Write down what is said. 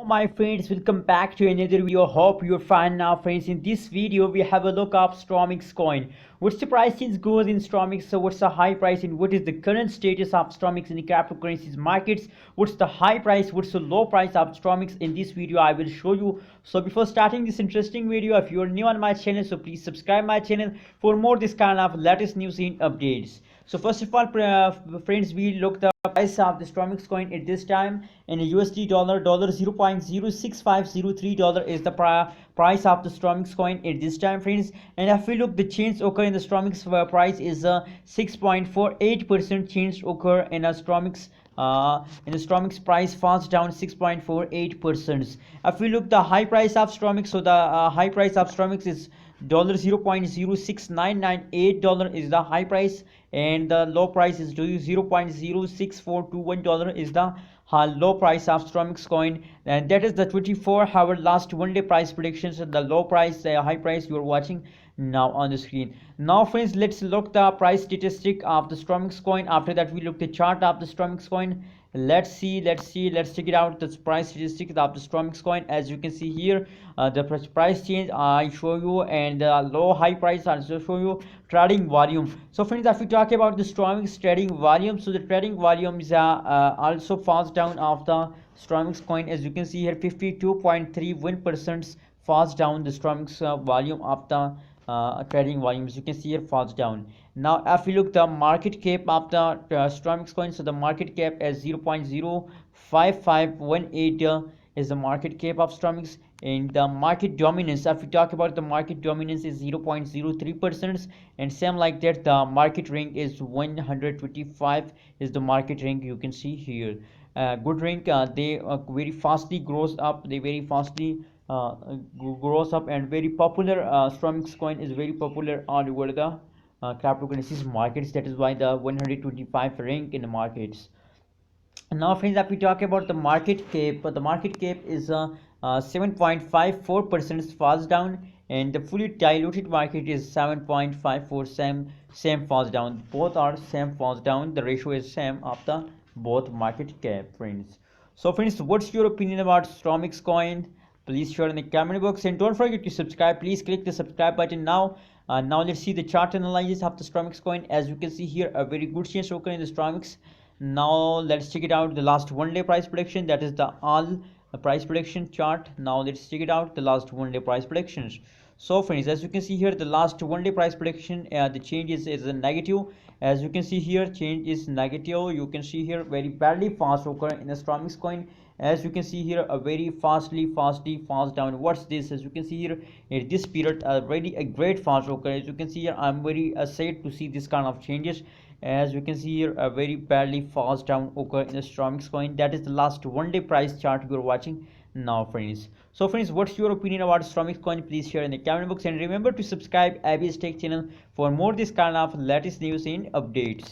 My friends, welcome back to another video. Hope you're fine now, friends. In this video we have a look up StormX coin. What's the price change goes in StormX? So what's the high price and what is the current status of StormX in the cryptocurrencies markets? What's the high price, what's the low price of StormX? In this video I will show you. So before starting this interesting video, if you're new on my channel, so please subscribe my channel for more this kind of latest news in updates. So first of all, friends, we look the price of the StormX coin at this time in a USD dollar 0.06503 dollar is the price of the StormX coin at this time, friends. And if we look, the change occur in the StormX price is 6.48% change occur in a StormX in the StormX price falls down 6.48%. If we look the high price of StormX, so the high price of StormX is dollar 0.06998 dollar is the high price, and the low price is 0.06421 dollar is the low price of StormX coin. And that is the 24-hour last one day price predictions. The low price, high price you are watching now on the screen. Now friends, let's look the price statistic of the StormX coin. After that we look the chart of the StormX coin. Let's check it out, the price statistic of the StormX coin. As you can see here, the price change I show you, and the low high price also show you. Trading volume, so friends, if we talk about the StormX trading volume, so the trading volume is also falls down of the StormX coin. As you can see here, 52.31% falls down the StormX volume of the trading volumes. You can see here falls down. Now if we look the market cap of the StormX coin, so the market cap is 0.05518 is the market cap of StormX. And the market dominance, if we talk about the market dominance, is 0.03%, and same like that the market rank is 125 is the market rank. You can see here good rank. They very fastly grows up, they very fastly grows up, and very popular. StormX coin is very popular all over the cryptocurrencies markets. That is why the 125 rank in the markets. Now friends, if we talk about the market cap, the market cap is 7.54% falls down, and the fully diluted market is 7.54, same falls down. Both are same falls down. The ratio is same of the both market cap, friends. So friends, what's your opinion about StormX coin? Please share in the comment box, and don't forget to subscribe. Please click the subscribe button now. Now let's see the chart analysis of the StormX coin. As you can see here, a very good change occur in the StormX. Now let's check it out, the last one day price prediction. That is the all price prediction chart. Now let's check it out, the last one day price predictions. So friends, as you can see here, the last one day price prediction, the change is a negative. As you can see here, change is negative. You can see here very badly fast occur in the StormX coin. As you can see here, a very fastly falls down. What's this? As you can see here, in this period already a great fast occur. As you can see here, I'm very sad to see this kind of changes. As you can see here, a very badly falls down occur in the StormX coin. That is the last one day price chart you are watching now, friends. So friends, what's your opinion about StormX coin? Please share in the comment box, and remember to subscribe Abby's Tech channel for more this kind of latest news and updates.